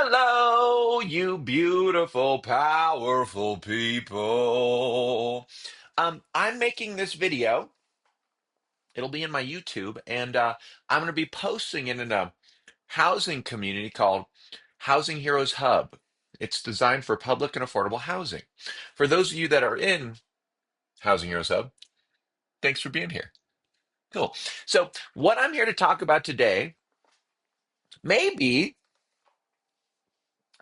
Hello, you beautiful, powerful people. I'm making this video. It'll be in my YouTube, and I'm going to be posting it in a housing community called Housing Heroes Hub. It's designed for public and affordable housing. For those of you that are in Housing Heroes Hub, thanks for being here. Cool. So, what I'm here to talk about today may be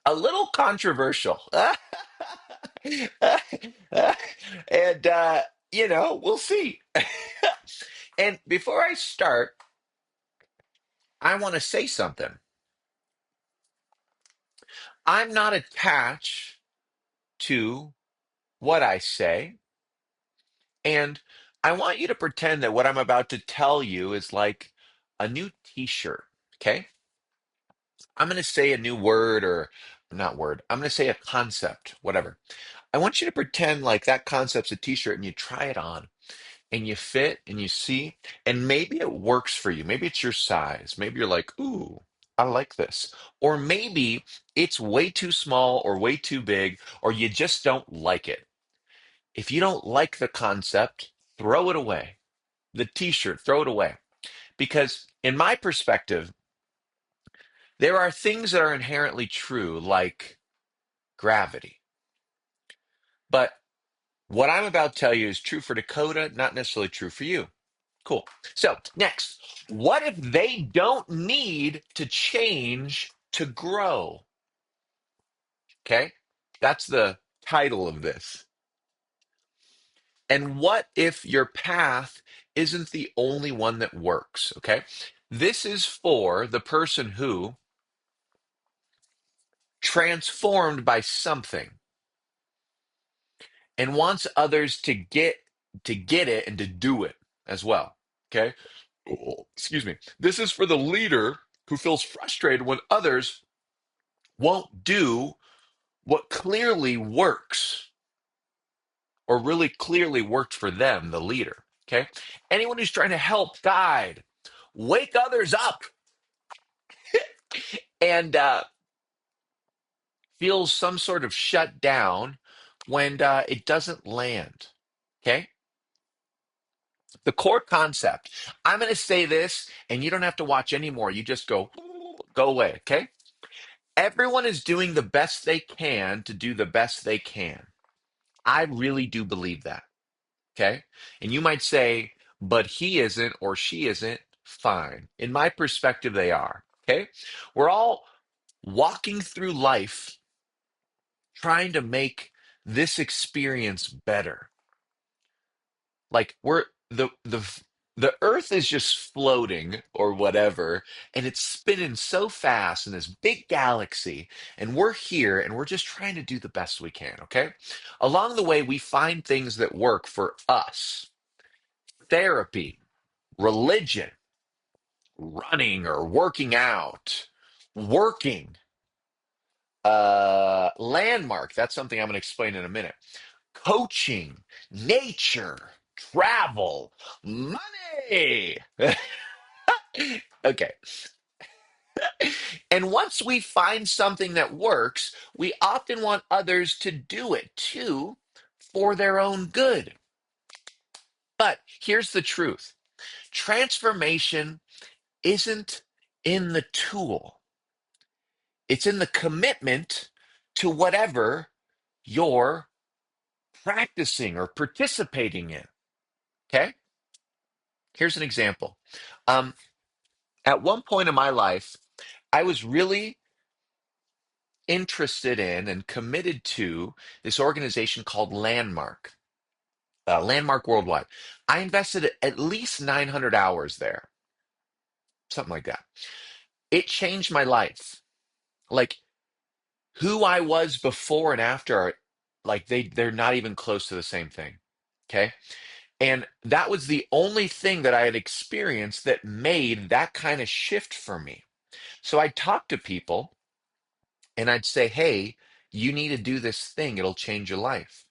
a little controversial. And we'll see. And before I start, I want to say something. I'm not attached to what I say, and I want you to pretend that what I'm about to tell you is like a new t-shirt, okay? I'm going to say a new word or not word. I'm going to say a concept, whatever. I want you to pretend like that concept's a t-shirt and you try it on and you fit and you see, and maybe it works for you. Maybe it's your size. Maybe you're like, ooh, I like this. Or maybe it's way too small or way too big, or you just don't like it. If you don't like the concept, throw it away. The t-shirt, throw it away. Because in my perspective, there are things that are inherently true, like gravity. But what I'm about to tell you is true for Dakota, not necessarily true for you. Cool. So, next, what if they don't need to change to grow? Okay. That's the title of this. And what if your path isn't the only one that works? Okay. This is for the person who transformed by something and wants others to get it and to do it as well. Okay. Oh, excuse me. This is for the leader who feels frustrated when others won't do what clearly works or really clearly worked for them, the leader. Okay. Anyone who's trying to help, guide, wake others up, and feels some sort of shut down when it doesn't land. Okay. The core concept. I'm going to say this, and you don't have to watch anymore. You just go away. Okay. Everyone is doing the best they can to do the best they can. I really do believe that. Okay. And you might say, but he isn't or she isn't. Fine. In my perspective, they are. Okay. We're all walking through life trying to make this experience better. Like the earth is just floating or whatever, and it's spinning so fast in this big galaxy, and we're here and we're just trying to do the best we can. Okay. Along the way, we find things that work for us: therapy, religion, running or working out, working, landmark. That's something I'm going to explain in a minute. Coaching, nature, travel, money. Okay. And once we find something that works, we often want others to do it too for their own good. But here's the truth: transformation isn't in the tool, it's in the commitment to whatever you're practicing or participating in. Okay. Here's an example. Um, at one point in my life, I was really interested in and committed to this organization called Landmark, Landmark Worldwide. I invested at least 900 hours there, something like that. It changed my life. Like, who I was before and after are like they're not even close to the same thing. Okay. And that was the only thing that I had experienced that made that kind of shift for me. So I'd talk to people and I'd say, hey, you need to do this thing. It'll change your life.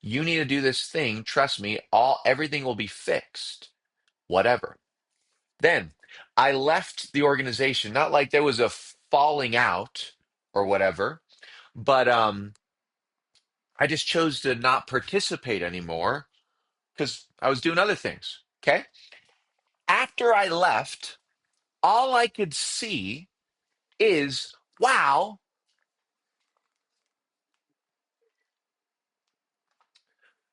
You need to do this thing. Trust me, everything will be fixed. Whatever. Then I left the organization, not like there was a falling out. or whatever. But I just chose to not participate anymore because I was doing other things. Okay. After I left, all I could see is, wow,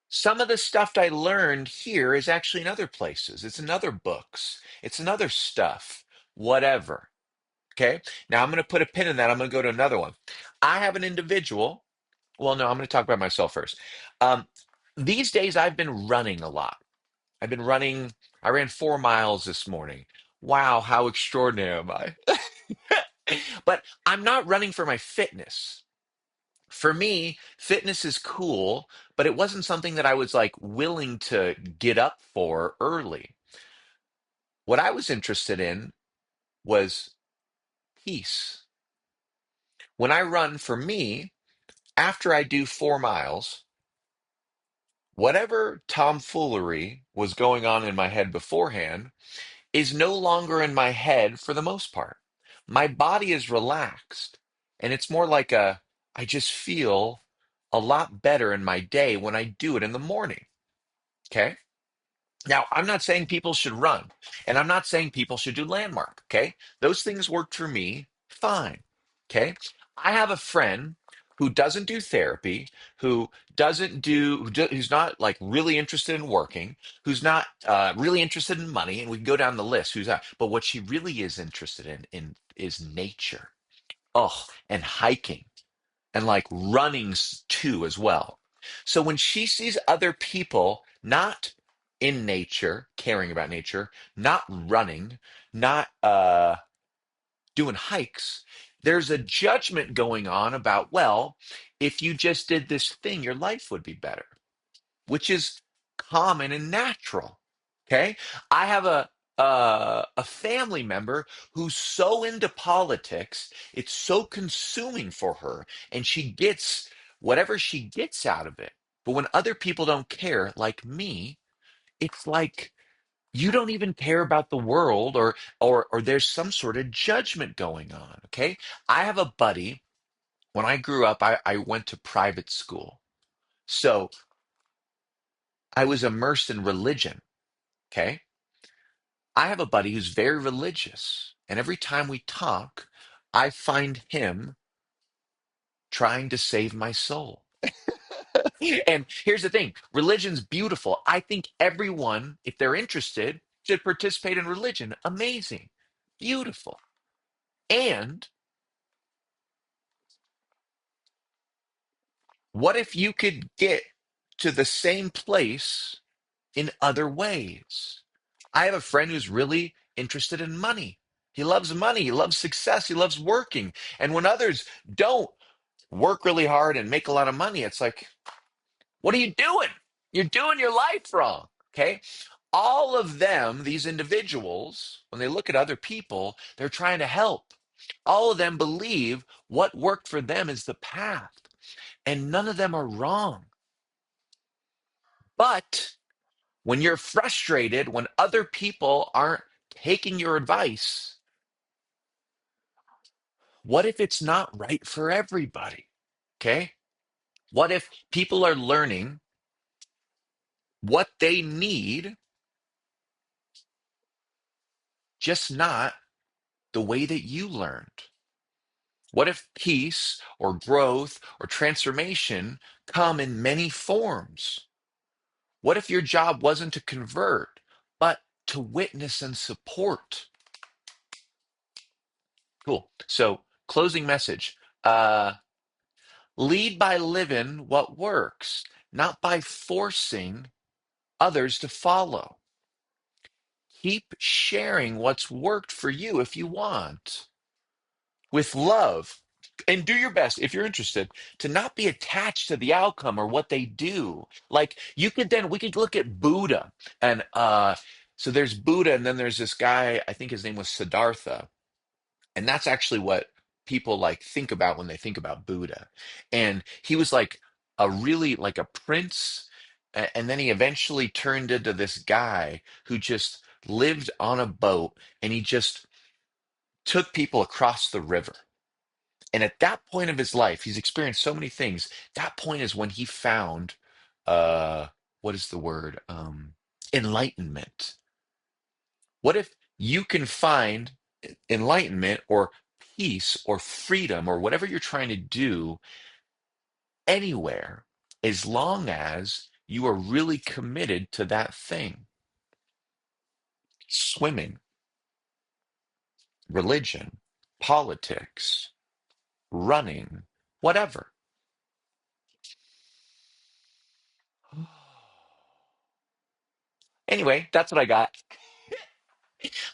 some of the stuff I learned here is actually in other places. It's in other books. It's in other stuff, whatever. Okay. Now I'm going to put a pin in that. I'm going to go to another one. I have an individual. Well, no, I'm going to talk about myself first. Um, these days, I've been running a lot. I've been running. I ran 4 miles this morning. Wow, how extraordinary am I? But I'm not running for my fitness. For me, fitness is cool, but it wasn't something that I was like willing to get up for early. What I was interested in was peace. When I run for me, after I do 4 miles, whatever tomfoolery was going on in my head beforehand is no longer in my head for the most part. My body is relaxed, and it's more like I just feel a lot better in my day when I do it in the morning. Okay. Now, I'm not saying people should run, and I'm not saying people should do landmark. Okay. Those things worked for me fine. Okay. I have a friend who doesn't do therapy, who doesn't do, who's not like really interested in working, who's not really interested in money, and we can go down the list who's not. But what she really is interested in is nature. Oh, and hiking and like runnings too as well. So when she sees other people not in nature, caring about nature, not running, not doing hikes, there's a judgment going on about, well, if you just did this thing, your life would be better, which is common and natural. Okay, I have a family member who's so into politics, it's so consuming for her, and she gets whatever she gets out of it. But when other people don't care, like me, it's like you don't even care about the world, or there's some sort of judgment going on. Okay, I have a buddy. When I grew up, I went to private school, so I was immersed in religion. Okay. I have a buddy who's very religious, and every time we talk, I find him trying to save my soul. And here's the thing, religion's beautiful. I think everyone, if they're interested, should participate in religion. Amazing, beautiful. And what if you could get to the same place in other ways? I have a friend who's really interested in money. He loves money. He loves success. He loves working. And when others don't work really hard and make a lot of money, it's like, what are you doing? You're doing your life wrong. Okay. All of them, these individuals, when they look at other people, they're trying to help. All of them believe what worked for them is the path, and none of them are wrong. But when you're frustrated, when other people aren't taking your advice, what if it's not right for everybody? Okay. What if people are learning what they need, just not the way that you learned? What if peace or growth or transformation come in many forms? What if your job wasn't to convert, but to witness and support? Cool. So, closing message. Lead by living what works, not by forcing others to follow. Keep sharing what's worked for you if you want, with love. And do your best, if you're interested, to not be attached to the outcome or what they do. Like you could then, we could look at Buddha. And so there's Buddha, and then there's this guy, I think his name was Siddhartha. And that's actually what people like think about when they think about Buddha. And he was like a really like a prince, and then he eventually turned into this guy who just lived on a boat, and he just took people across the river. And at that point of his life, he's experienced so many things. That point is when he found, uh, what is the word? Enlightenment. What if you can find enlightenment or peace or freedom or whatever you're trying to do anywhere, as long as you are really committed to that thing? Swimming, religion, politics, running, whatever. Anyway, that's what I got.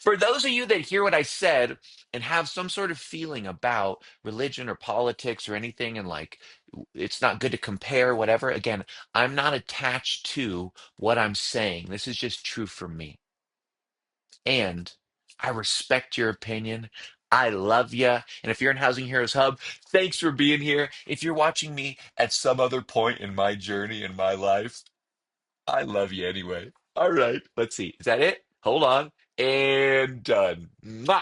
For those of you that hear what I said and have some sort of feeling about religion or politics or anything, and like it's not good to compare, whatever, again, I'm not attached to what I'm saying. This is just true for me. And I respect your opinion. I love you. And if you're in Housing Heroes Hub, thanks for being here. If you're watching me at some other point in my journey in my life, I love you anyway. All right, let's see. Is that it? Hold on. And done. Mwah!